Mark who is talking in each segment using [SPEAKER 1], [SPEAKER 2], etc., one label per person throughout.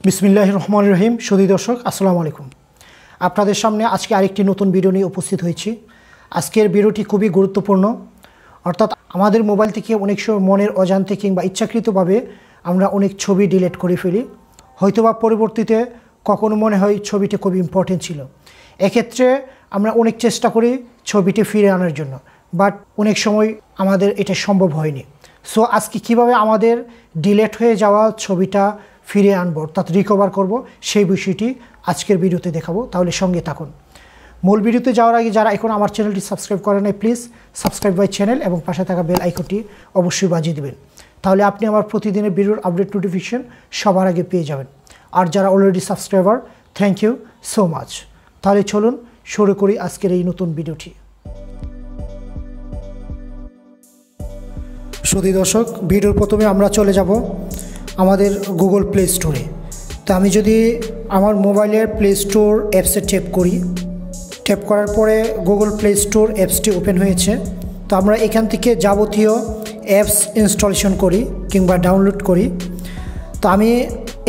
[SPEAKER 1] বিসমিল্লাহির রহমানির রহিম। সুধী দর্শক, আসসালামু আলাইকুম। আপনাদের সামনে আজকে আরেকটি নতুন ভিডিও নিয়ে উপস্থিত হয়েছি। আজকের ভিডিওটি খুবই গুরুত্বপূর্ণ। অর্থাৎ আমাদের মোবাইল থেকে অনেক সময় মনের অজান্তে কিংবা ইচ্ছাকৃতভাবে আমরা অনেক ছবি ডিলিট করে ফেলি। হয়তোবা পরবর্তীতে কখনো মনে হয় ছবিটি খুব ইম্পর্টেন্ট ছিল। এক্ষেত্রে আমরা অনেক চেষ্টা করি ছবিটি ফিরে আনার জন্য, বাট অনেক সময় আমাদের এটা সম্ভব হয়নি। সো আজকে কিভাবে আমাদের ডিলিট হয়ে যাওয়া ছবিটা ফিরে আনবো, অর্থাৎ রিকভার করব, সেই বিষয়টি আজকের ভিডিওতে দেখাবো। তাহলে সঙ্গে থাকুন। মূল ভিডিওতে যাওয়ার আগে যারা এখন আমার চ্যানেলটি সাবস্ক্রাইব করে নাই, প্লিজ সাবস্ক্রাইব মাই চ্যানেল এবং পাশে থাকা বেল আইকনটি অবশ্যই বাজিয়ে দেবেন। তাহলে আপনি আমার প্রতিদিনের ভিডিওর আপডেট নোটিফিকেশন সবার আগে পেয়ে যাবেন। আর যারা already subscriber, thank you so much. তাহলে চলুন শুরু করি আজকের এই নতুন ভিডিওটি। সুধী দর্শক, ভিডিওর প্রথমে আমরা চলে যাব আমাদের গুগল প্লে স্টোরে। তো আমি যদি আমার মোবাইলের প্লে স্টোর অ্যাপসে ট্যাপ করি, ট্যাপ করার পরে গুগল প্লে স্টোর অ্যাপসটি ওপেন হয়েছে। তো আমরা এখান থেকে যাবতীয় অ্যাপস ইনস্টলেশন করি কিংবা ডাউনলোড করি। তো আমি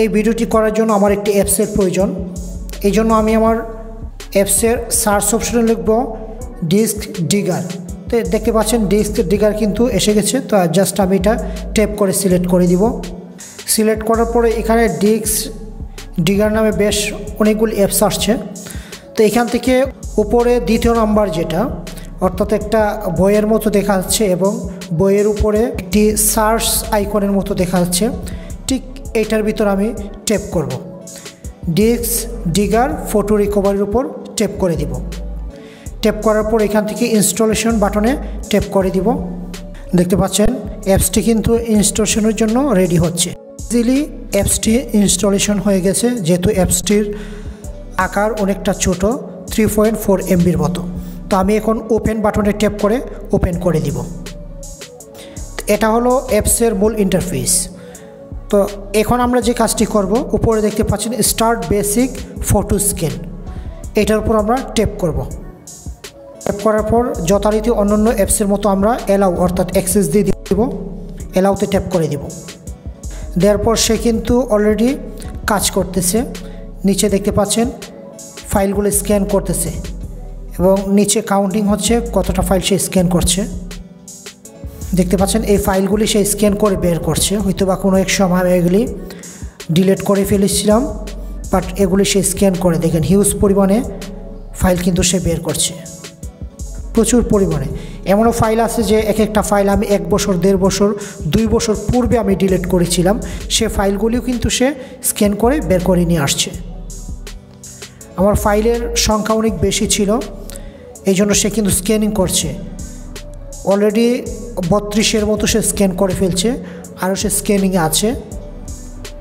[SPEAKER 1] এই ভিডিওটি করার জন্য আমার একটি অ্যাপসের প্রয়োজন। এই জন্য আমি আমার অ্যাপসের সার্চ অপশনে লিখব ডিস্ক ডিগার। তো দেখতে পাচ্ছেন ডিস্ক ডিগার কিন্তু এসে গেছে। তো জাস্ট আমি এটা ট্যাপ করে সিলেক্ট করে দিব। সিলেক্ট করার পরে এখানে ডিস্ক ডিগার নামে বেশ অনেকগুলি অ্যাপস আসছে। তো এখান থেকে উপরে দ্বিতীয় নাম্বার যেটা, অর্থাৎ একটা বইয়ের মতো দেখা যাচ্ছে এবং বইয়ের উপরে একটি সার্চ আইকনের মতো দেখা যাচ্ছে, ঠিক এইটার ভিতর আমি ট্যাপ করব। ডিস্ক ডিগার ফটো রিকভারির উপর ট্যাপ করে দিব। ট্যাপ করার পর এখান থেকে ইনস্টলেশন বাটনে ট্যাপ করে দিব। দেখতে পাচ্ছেন অ্যাপসটি কিন্তু ইনস্টলেশনের জন্য রেডি হচ্ছে। ইজিলি অ্যাপসটি ইনস্টলেশন হয়ে গেছে, যেহেতু অ্যাপসটির আকার অনেকটা ছোট, 3.4 MBর মতো। তো আমি এখন ওপেন বাটনে ট্যাপ করে ওপেন করে দিব। এটা হলো অ্যাপসের মূল ইন্টারফেস। তো এখন আমরা যে কাজটি করব, উপরে দেখতে পাচ্ছেন স্টার্ট বেসিক ফটো স্ক্যান, এটার উপর আমরা ট্যাপ করব। ট্যাপ করার পর যথারীতি অন্যান্য অ্যাপসের মতো আমরা অ্যালাউ অর্থাৎ অ্যাক্সেস দিয়ে দিব। অ্যালাউতে ট্যাপ করে দিব। দেওয়ার পর সে কিন্তু অলরেডি কাজ করতেছে। নিচে দেখতে পাচ্ছেন ফাইলগুলো স্ক্যান করতেছে এবং নিচে কাউন্টিং হচ্ছে কতটা ফাইল সে স্ক্যান করছে। দেখতে পাচ্ছেন এই ফাইলগুলি সে স্ক্যান করে বের করছে। হয়তো বা কোনো এক সময় আমি এগুলি ডিলিট করে ফেলেছিলাম, বাট এগুলি সে স্ক্যান করে, দেখেন হিউজ পরিমাণে ফাইল কিন্তু সে বের করছে, প্রচুর পরিমাণে। এমনও ফাইল আছে যে এক একটা ফাইল আমি 1 বছর, 1.5 বছর, 2 বছর পূর্বে আমি ডিলিট করেছিলাম, সে ফাইলগুলিও কিন্তু সে স্ক্যান করে বের করে নিয়ে আসছে। আমার ফাইলের সংখ্যা অনেক বেশি ছিল, এই জন্য সে কিন্তু স্ক্যানিং করছে। অলরেডি 32-এর মতো সে স্ক্যান করে ফেলছে, আরও সে স্ক্যানিংয়ে আছে।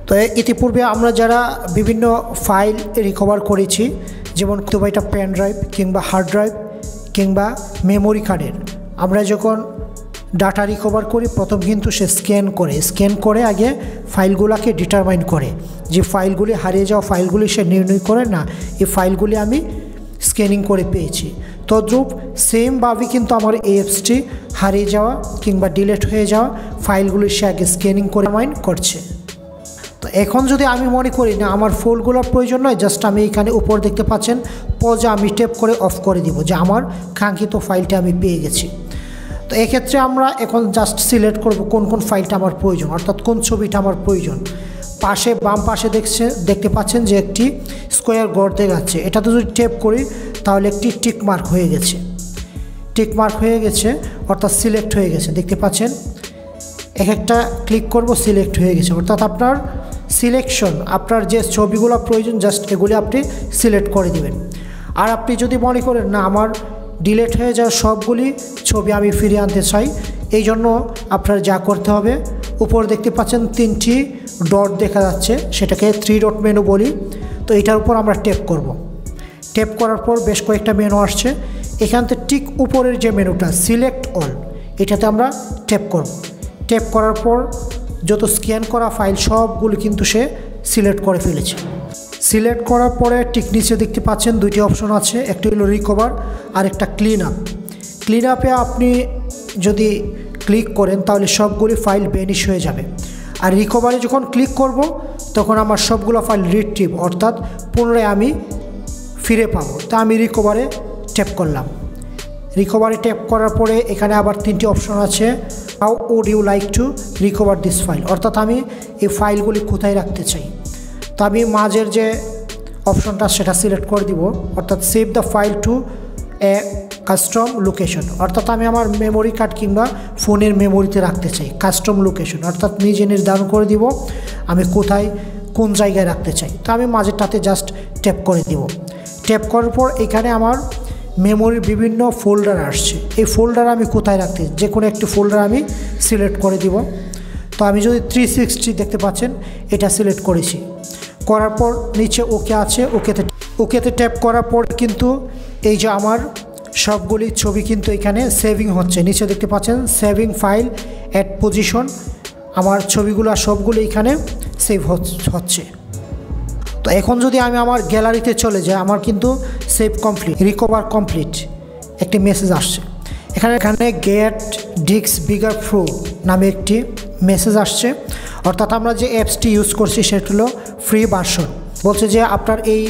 [SPEAKER 1] তো ইতিপূর্বে আমরা যারা বিভিন্ন ফাইল রিকভার করেছি, যেমন এটা পেন ড্রাইভ কিংবা হার্ড ড্রাইভ কিংবা মেমোরি কার্ডের, আমরা যখন ডাটা রিকভার করি প্রথম কিন্তু সে স্ক্যান করে আগে ফাইলগুলোকে ডিটারমাইন করে যে ফাইলগুলি হারিয়ে যাওয়া ফাইলগুলি সে নির্ণয় করে না এই ফাইলগুলি আমি স্ক্যানিং করে পেয়েছি। তদ্রূপ সেমভাবে কিন্তু আমার এই অ্যাপসটি হারিয়ে যাওয়া কিংবা ডিলিট হয়ে যাওয়া ফাইলগুলি সে আগে স্ক্যানিং করে মাইন করছে। তো এখন যদি আমি মনে করি না আমার ফুলগুলোর প্রয়োজন নয়, জাস্ট আমি এখানে উপর দেখতে পাচ্ছেন পজে আমি ট্যাপ করে অফ করে দিব যে আমার কাঙ্ক্ষিত ফাইলটা আমি পেয়ে গেছি। তো এক্ষেত্রে আমরা এখন জাস্ট সিলেক্ট করব কোন কোন ফাইলটা আমার প্রয়োজন, অর্থাৎ কোন ছবিটা আমার প্রয়োজন। পাশে বাম পাশে দেখতে পাচ্ছেন যে একটি স্কোয়ার গড় দেখাচ্ছে, এটাতে যদি ট্যাপ করি তাহলে একটি টিক মার্ক হয়ে গেছে। টিক মার্ক হয়ে গেছে অর্থাৎ সিলেক্ট হয়ে গেছে। দেখতে পাচ্ছেন এক একটা ক্লিক করব, সিলেক্ট হয়ে গেছে। অর্থাৎ আপনার সিলেকশন, আপনার যে ছবিগুলো প্রয়োজন জাস্ট এগুলি আপনি সিলেক্ট করে দিবেন। আর আপনি যদি মনে করেন না আমার ডিলিট হয়ে যাওয়া সবগুলি ছবি আমি ফিরিয়ে আনতে চাই, এই জন্য আপনার যা করতে হবে, উপর দেখতে পাচ্ছেন 3টি ডট দেখা যাচ্ছে, সেটাকে 3 ডট মেনু বলি। তো এটার উপর আমরা ট্যাপ করব। ট্যাপ করার পর বেশ কয়েকটা মেনু আসছে। এখান থেকে ঠিক উপরের যে মেনুটা সিলেক্ট অল, এটাতে আমরা ট্যাপ করব। ট্যাপ করার পর যত স্ক্যান করা ফাইল সবগুলো কিন্তু সে সিলেক্ট করে ফেলেছে। সিলেক্ট করার পরে ঠিক নিচে দেখতে পাচ্ছেন 2টি অপশন আছে, একটি হলো রিকভার আর একটা ক্লিন আপ। ক্লিন আপে আপনি যদি ক্লিক করেন তাহলে সবগুলি ফাইল বেনিশ হয়ে যাবে। আর রিকভারে যখন ক্লিক করব তখন আমার সবগুলো ফাইল রিট্রিভ অর্থাৎ পুনরায় আমি ফিরে পাবো। তা আমি রিকভারে ট্যাপ করলাম। রিকভারে ট্যাপ করার পরে এখানে আবার 3টি অপশন আছে। How would you like to recover this file, অর্থাৎ আমি এই ফাইলগুলি কোথায় রাখতে চাই। তো আমি মাঝের যে অপশনটা সেটা সিলেক্ট করে দিব, অর্থাৎ save the file to a custom location, অর্থাৎ আমি আমার মেমোরি কার্ড কিংবা ফোনের মেমোরিতে রাখতে চাই। কাস্টম লোকেশন অর্থাৎ নিজে নির্ধারণ করে দিব আমি কোথায় কোন জায়গায় রাখতে চাই। তো আমি মাঝেরটাতে জাস্ট ট্যাপ করে দিব। ট্যাপ করার পর এখানে আমার মেমোরির বিভিন্ন ফোল্ডার আসছে। এই ফোল্ডার আমি কোথায় রাখতে, যে কোনো একটি ফোল্ডার আমি সিলেক্ট করে দিব। তো আমি যদি 360 দেখতে পাচ্ছেন এটা সিলেক্ট করেছি। করার পর নিচে ওকে আছে, ওকেতে ট্যাপ করার পর কিন্তু এই যে আমার সবগুলি ছবি কিন্তু এখানে সেভিং হচ্ছে। নিচে দেখতে পাচ্ছেন সেভিং ফাইল অ্যাট পজিশন, আমার ছবিগুলো সবগুলো এখানে সেভ হচ্ছে। তো এখন যদি আমি আমার গ্যালারিতে চলে যাই, আমার কিন্তু সেভ কমপ্লিট, রিকভার কমপ্লিট একটি মেসেজ আসছে। এখানে গেট ডিস্ক বিগার প্রো নামে একটি মেসেজ আসছে, অর্থাৎ আমরা যে অ্যাপসটি ইউজ করছি সেটা হলো ফ্রি ভার্সন। বলছে যে আপনার এই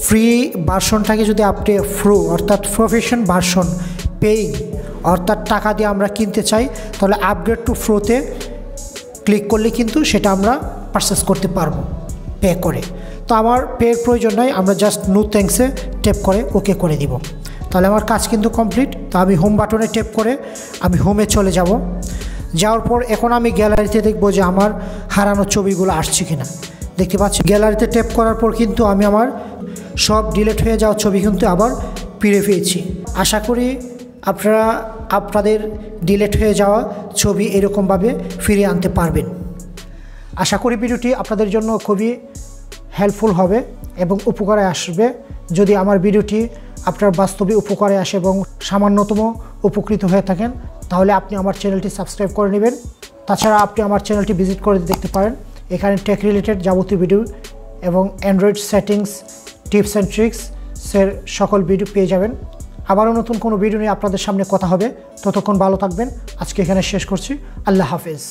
[SPEAKER 1] ফ্রি ভার্সনটাকে যদি আপনি প্রো অর্থাৎ প্রফেশন ভার্সন পেইং অর্থাৎ টাকা দিয়ে আমরা কিনতে চাই, তাহলে আপগ্রেড টু প্রোতে ক্লিক করলে কিন্তু সেটা আমরা পারচেস করতে পারবো পে করে। তো আমার পের প্রয়োজন নাই, আমরা জাস্ট নো থ্যাঙ্কসে ট্যাপ করে ওকে করে দিব। তাহলে আমার কাজ কিন্তু কমপ্লিট। তো আমি হোম বাটনে ট্যাপ করে আমি হোমে চলে যাব। যাওয়ার পর এখন আমি গ্যালারিতে দেখবো যে আমার হারানো ছবিগুলো আসছে কিনা। দেখতে পাচ্ছি গ্যালারিতে ট্যাপ করার পর কিন্তু আমি আমার সব ডিলিট হয়ে যাওয়া ছবি কিন্তু আবার ফিরে পেয়েছি। আশা করি আপনারা আপনাদের ডিলিট হয়ে যাওয়া ছবি এরকমভাবে ফিরিয়ে আনতে পারবেন। আশা করি ভিডিওটি আপনাদের জন্য খুবই হেল্পফুল হবে এবং উপকারে আসবে। যদি আমার ভিডিওটি আপনার বাস্তবে উপকারে আসে এবং সামান্যতম উপকৃত হয়ে থাকেন, তাহলে আপনি আমার চ্যানেলটি সাবস্ক্রাইব করে নেবেন। তাছাড়া আপনি আমার চ্যানেলটি ভিজিট করে দেখতে পারেন, এখানে টেক রিলেটেড যাবতীয় ভিডিও এবং অ্যান্ড্রয়েড সেটিংস, টিপস অ্যান্ড ট্রিক্সের সকল ভিডিও পেয়ে যাবেন। আবারও নতুন কোনো ভিডিও নিয়ে আপনাদের সামনে কথা হবে। ততক্ষণ ভালো থাকবেন। আজকে এখানে শেষ করছি। আল্লাহ হাফেজ।